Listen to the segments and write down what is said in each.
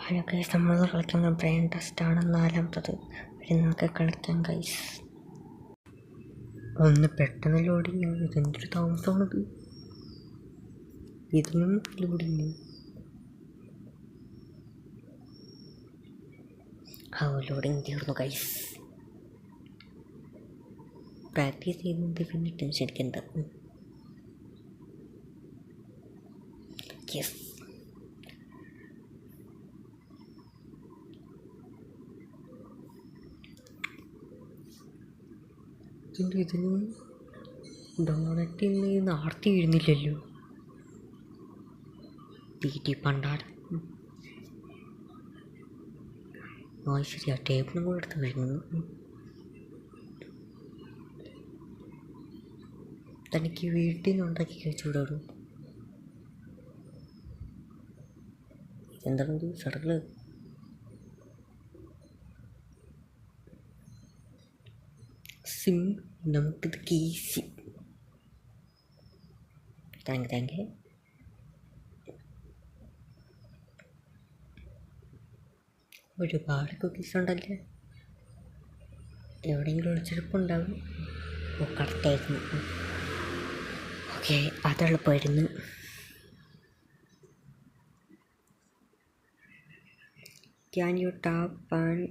Hello guys, നമ്മൾ കളിക്കുന്ന brain ടെസ്റ്റാണ്. നാലാമത്തത്. നമുക്ക് കളിക്കാം ഗൈസ്. ഒന്ന് പെട്ടെന്ന് ലോഡിങ്. ഇതെന്തൊരു താമസമാണത്. ഇതിനും ലോഡിങ്. ലോഡിങ് തീർന്നു ഗൈസ്. പ്രാക്ടീസ് ചെയ്യുന്നത് പിന്നെ ടെൻഷൻ അടിക്കണ്ട. യെസ്, ഇതിന് ഡോണറ്റിൽ നിന്ന് ആർത്തി വീഴുന്നില്ലല്ലോ. തീറ്റി പണ്ടാട്. ശരിയാ, ടേബിളും കൂടെ എടുത്ത് വരുന്നു. തനിക്ക് വീട്ടിൽ നിന്ന് ഉണ്ടാക്കി കഴിച്ചുകൂടാടൂ. ഇതെന്താണ് സർക്കിള്? സിം നമുക്കിത് ഈസി. Thank you. ഒരുപാട് കുക്കീസ് ഉണ്ടല്ലേ. എവിടെയെങ്കിലും ഒളിച്ചെടുപ്പുണ്ടാവും. കറക്റ്റായിരുന്നു. ഓക്കെ, അതെളുപ്പമായിരുന്നു. Can you tap and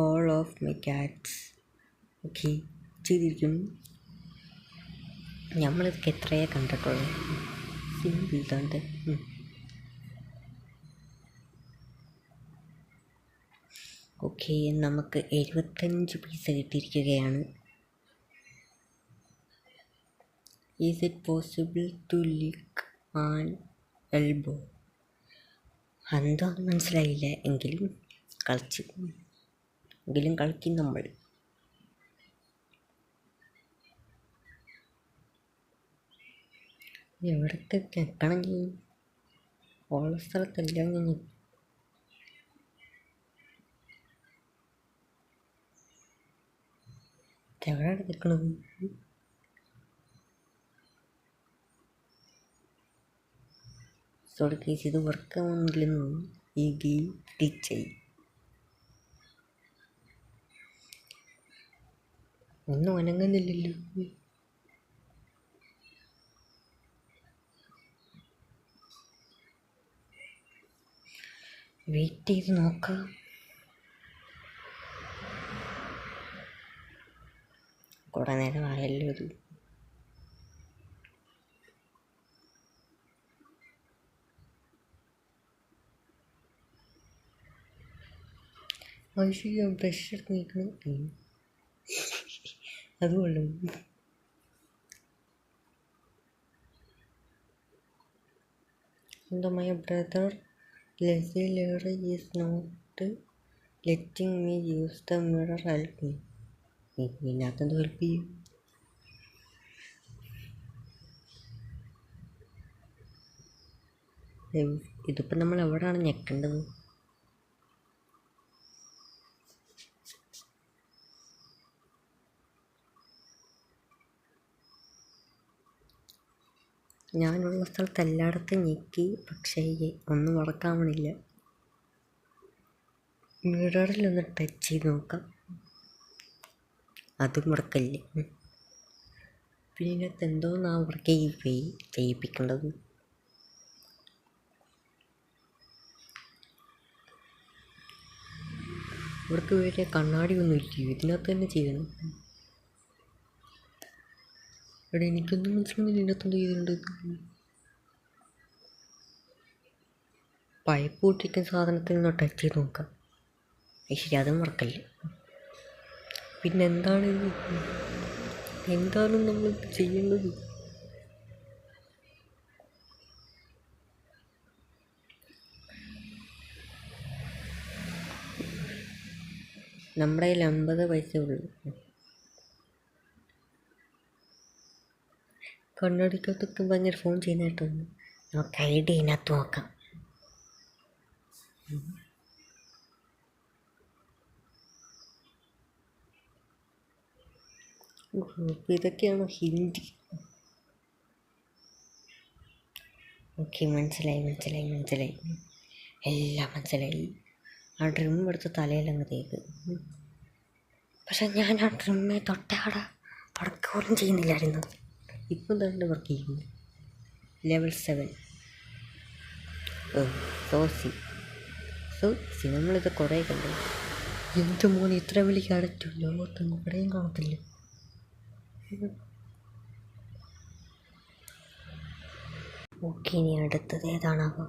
all of my cats? Okay, ചെയ്തിരിക്കുന്നു. നമ്മളിതൊക്കെ എത്രയേ കണ്ടിട്ടുള്ളൂ. സിമ്പിൾ തന്നെ. ഓക്കെ, നമുക്ക് 75 പൈസ കിട്ടിയിരിക്കുകയാണ്. Is it possible to lick an elbow? എന്താണെന്ന് മനസ്സിലായില്ല. എങ്കിലും കളിക്കും നമ്മൾ. എവിടത്തെ നിൽക്കണമെങ്കിൽ ഉള്ള സ്ഥലത്തെല്ലാം ഞാൻ എവിടെയാണ് നിൽക്കണത്? സോറി കേസ്, ഇത് വർക്കാവുന്നില്ലെന്ന് ഈ ഗെയിം ടീച്ചായി. ഒന്നും അനങ്ങുന്നില്ലല്ലോ. വെയിറ്റ് ചെയ്ത് നോക്കാം. കുറേ നേരം ആയല്ലോ ഇത്. ശരിയാണ്, ബ്രഷ് എടുത്ത് നീക്കണം. അതുകൊള്ളു. My brother Leslie Leary is not letting me use the mirror. Help me. ഇതിനകത്തെന്ത് ഹെൽപ്പ് ചെയ്യും? ഇതിപ്പോൾ നമ്മൾ എവിടെയാണ് ഞെക്കേണ്ടത്? ഞാനുള്ള സ്ഥലത്ത് എല്ലായിടത്തും ഞെക്കി, പക്ഷേ ഒന്നും മറക്കാവണില്ല. മിററിലൊന്ന് ടച്ച് ചെയ്ത് നോക്കാം. അതും മറക്കല്ലേ. പിന്നെ ഇതിനകത്ത് എന്തോന്നാ അവർക്ക് ചെയ്യിപ്പിക്കേണ്ടത്? ഇവർക്ക് വേറെ കണ്ണാടി ഒന്നും ഇല്ലയോ? ഇതിനകത്ത് തന്നെ ചെയ്യണം. ഇവിടെ എനിക്കൊന്നും മനസ്സിലാവുന്നില്ല. ഇതിനകത്തൊന്നും ചെയ്തിട്ടുണ്ട്. പൈപ്പ് പൊട്ടിക്കുന്ന സാധനത്തിൽ നിന്ന് ടച്ച് ചെയ്ത് നോക്കാം. ശരി, അതും മറക്കല്ലേ. പിന്നെ എന്താണ് നമ്മൾ ചെയ്യേണ്ടത്? നമ്മുടെ കയ്യിൽ 50 പൈസ ഉള്ളൂ. കണ്ണടിക്കകത്തൊക്കെ ഭയങ്കര ഫോൺ ചെയ്യുന്നതായിട്ടൊന്നും. നമുക്ക് ഐഡിയ ഇതിനകത്ത് നോക്കാം. ഇതൊക്കെയാണോ ഹിന്ദി? ഓക്കെ, മനസ്സിലായി. എല്ലാം മനസ്സിലായി. ആ ഡ്രിം എടുത്ത് തലയിലങ്ങ് തേക്ക്. പക്ഷെ ഞാൻ ആ ഡ്രിമ്മെ തൊട്ടാടെ വർക്ക് പോലും ചെയ്യുന്നില്ലായിരുന്നു. ഇപ്പം തന്നെ വർക്ക് ചെയ്യുന്നു. ലെവൽ 7. സോസി നമ്മളിത് കുറേ കണ്ടു. എന്ത് മോൻ ഇത്ര വലിയ അടച്ചു ലോകത്തൊന്നും ഇവിടെയും കാണത്തില്ല. ഓക്കെ, ഇനി അടുത്തത് ഏതാണാവോ?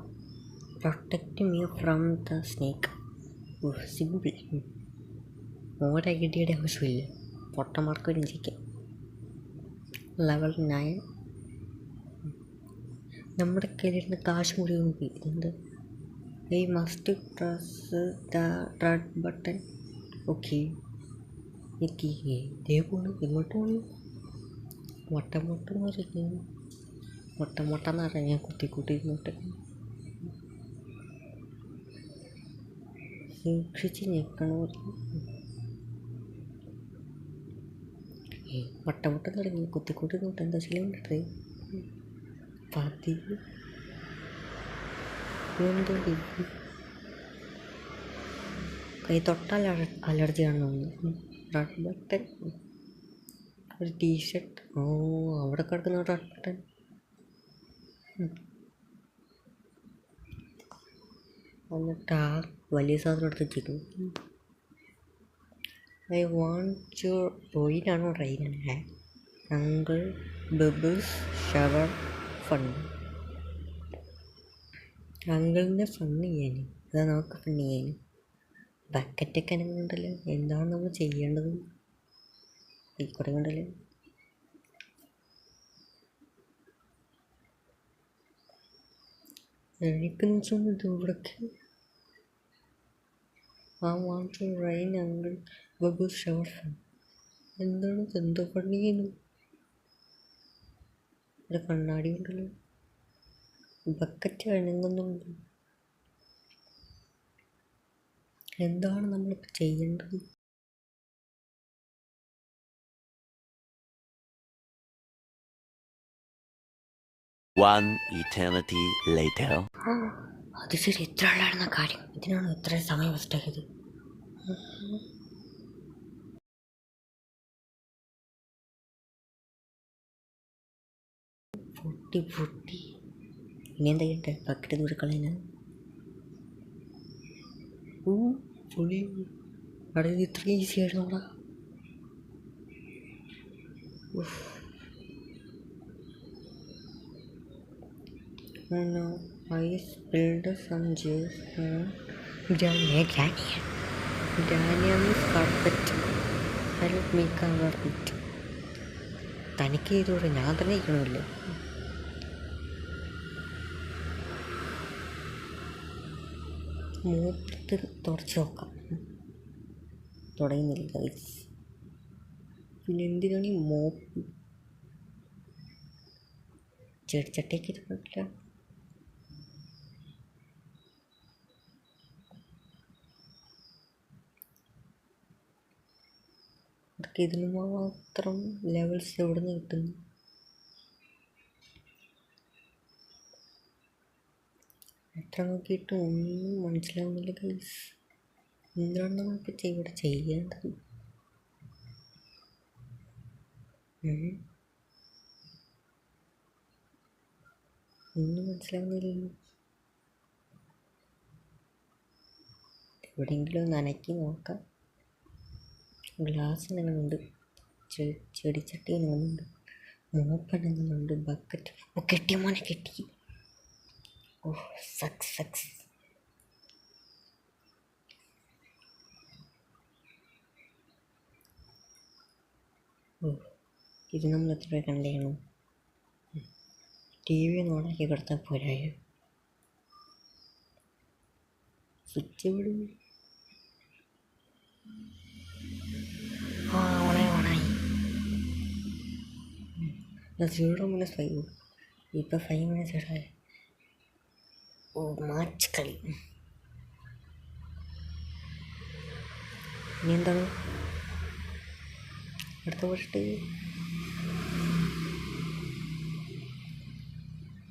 Protect me from the snake. Simple. ഓരോ ഐഡിയയുടെ ആവശ്യമില്ല. പൊട്ടന്മാർക്ക് വരും ചിരിക്കാം. ലെവൽ 9. നമ്മുടെ കയ്യിലിരുന്ന് കാശ് മുഴുവൻ പോയി. എന്ത്? I must press the red button. Okay, ഇതേ പോണു. ഇങ്ങോട്ട് പോണു. മുട്ടന്ന് പറയുന്നു. മുട്ടെന്ന് പറഞ്ഞാൽ ഞാൻ കുത്തി ഇങ്ങോട്ട് സൂക്ഷിച്ച് ഞെക്കണോ. മുട്ട തുടങ്ങി കുത്തിക്കൂട്ടി നോട്ട്. എന്താ ശീലമുണ്ടേ പതിവ്. കൈ തൊട്ടാൽ അലർജിയാണെന്ന് തോന്നുന്നു. Red button. ഒരു ടീഷർട്ട്. അവിടെ കിടക്കുന്ന റെഡ് ബട്ടൺ. എന്നിട്ട് ആ വലിയ സാധനം എടുത്ത് വെച്ചിരിക്കുന്നു. ഐ വാണ്ട് യു റോയിനാണോ റൈനാണ്? Uncle bubbles shower fun. അങ്കിളിനെ ഫണ്ണ് ചെയ്യാൻ. അതാ നമുക്ക് ഫണ്ണ് ചെയ്യാൻ. ബക്കറ്റൊക്കെ അനങ്ങുന്നുണ്ടല്ലോ. എന്താണ് നമ്മൾ ചെയ്യേണ്ടത്? ആയിക്കോട്ടെ കൊണ്ടല്ലേ. എനിക്കെന്ന് വെച്ചാൽ ഇവിടേക്ക് I want to rain uncle bubbles shower fun. എന്താണ് എന്തോ ഫണ്ണി ചെയ്യുന്നു? ഇവിടെ കണ്ണാടി ഉണ്ടല്ലോ. ബക്കറ്റ് അനങ്ങുന്നുണ്ട്. എന്താണ് നമ്മളിപ്പോൾ ചെയ്യേണ്ടത്? One eternity later. അത് ശരി, ഇത്ര ഉള്ളായിരുന്ന കാര്യം. ഇതിനാണ് ഇത്ര സമയം വെച്ചിട്ടായത്. പൊട്ടി ഇനി എന്താ ചെയ്യട്ടെ? ബക്കറ്റ് ദൂരെ കളയാൻ. പൊളി. അവിടെ ഇത്ര ഈസി ആയിരുന്നു അവിടെ. No, I spilled some juice on Granny is carpet. Help me cover it. തനിക്ക് ചെയ്തോടെ, ഞാൻ തന്നെ ഇരിക്കണമല്ലോ. മൂത്ത് തുടച്ച് നോക്കാം. തുടങ്ങുന്നില്ല. പിന്നെ എന്തിനാണ് ഈ മോപ്പ്? ചെടിച്ചട്ടേക്ക് ഇരുന്നില്ല. അതൊക്കെ ഇതിന് മാത്രം ലെവൽസ് എവിടെ നിന്ന് കിട്ടുന്നു? എത്ര നോക്കിയിട്ട് ഒന്നും മനസ്സിലാവുന്നില്ല ഗൈസ്. എന്താണ് നമ്മളിപ്പോൾ ഇവിടെ ചെയ്യേണ്ടത്? ഒന്നും മനസ്സിലാവുന്നില്ലല്ലോ. എവിടെയെങ്കിലും നനയ്ക്കി നോക്കാം. ഗ്ലാസ് അനങ്ങുന്നുണ്ട്, ചെടിച്ചട്ടി അനങ്ങുന്നുണ്ട്, മോപ്പ് അനങ്ങുന്നുണ്ട്, ബക്കറ്റ്. കെട്ടി മോനെ കെട്ടി. സക്സസ്. ഇത് നമ്മൾ എത്ര കണ്ടേണോ? TV ഒന്ന് ഓണാക്കി കൊടുത്താൽ പോരായോ? സ്വിച്ച് വിടും. ഓണായി. 0-5. ഇപ്പം 5 മിനിറ്റ്സ് ഇടായി. മാച്ച് കളി. ഇനി എന്താണ് അടുത്ത വർഷത്തെ?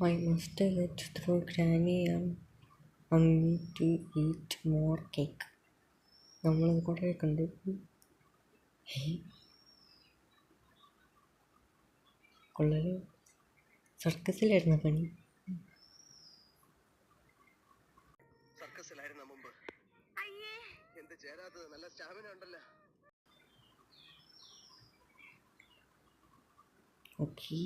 I must get through Granny and to eat more cake. നമ്മളത് കുറേ കണ്ട്. കൊള്ളല് സർക്കസിലായിരുന്നു പണി. സർക്കസിലായിരുന്ന മുമ്പ് എന്ത് ചേരാത്തത്, നല്ല സ്റ്റാമിന ഉണ്ടല്ലോ. Okay,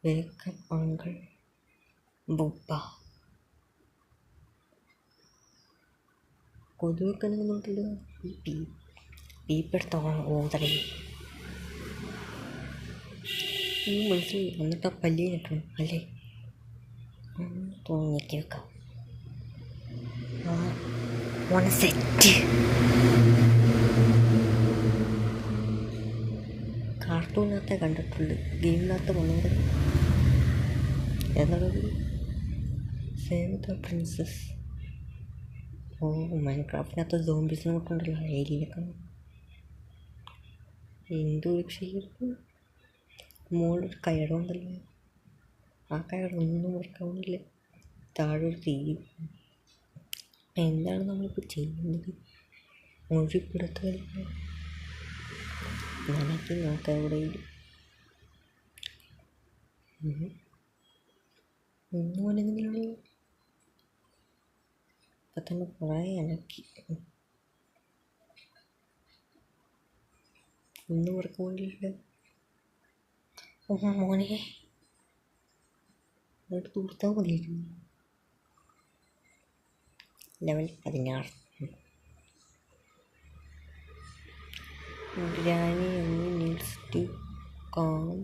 wake up uncle Bobba. കൊതുകൊക്കെ നിന്നുണ്ടല്ലോ. പീപ്പെടുത്ത ഓതറേ മനസ്സിലായി. എന്നിട്ട് ആ പല്ലി നിൽക്കണം അല്ലേ? തോന്നിയൊക്കെ വെക്കാം. സെറ്റ് കാർട്ടൂണിനകത്തെ കണ്ടിട്ടുള്ളൂ, ഗെയിമിനകത്ത് വന്നത്. എന്നുള്ളത് സേവ് ദ പ്രിൻസസ്. ഓ, മൈൻക്രാഫ്റ്റിനകത്ത് സോംബീസിനെ കൊണ്ടുണ്ടല്ലോ, ഏരിയയിലൊക്കെ എന്തു രക്ഷയായിരുന്നു. മുകളിലൊരു കയറുണ്ടല്ലോ, ആ കയറൊന്നും വർക്കാവുന്നില്ല. താഴെ ഒരു തീ. എന്താണ് നമ്മളിപ്പോൾ ചെയ്യുന്നത്? മൊഴിപ്പെടുത്ത നനയ്ക്ക് നോക്കാം എവിടെയും. ഒന്നും അനങ്ങുന്നില്ല. ഇപ്പം തന്നെ കുറേ അനക്കി. ഒന്നും വർക്കാവുന്നില്ല. മോനെ എന്നിട്ട് തൂർത്താൽ മതിയായിരുന്നു. Level 16. Granny only needs to calm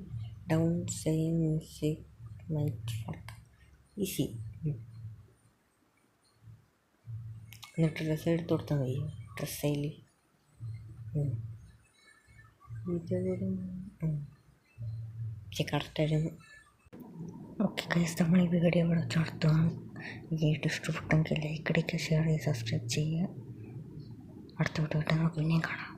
down, say music might fuck. Easy. എന്നിട്ട് ഡ്രസ്സ് എടുത്ത് കൊടുത്താൽ മതി. ഡ്രസ്സയിൽ കറക്റ്റായിരുന്നു. ഓക്കെ ഗൈസ്, നമ്മൾ ഈ വീഡിയോ ഇവിടെ ചേർത്താണ്. വീഡിയോ ഇഷ്ടപ്പെട്ടെങ്കിൽ ലൈക്ക് അടിക്കുക, ഷെയർ ചെയ്യുക, സബ്സ്ക്രൈബ് ചെയ്യുക. അടുത്ത വീഡിയോ നമുക്ക് പിന്നെയും കാണാം.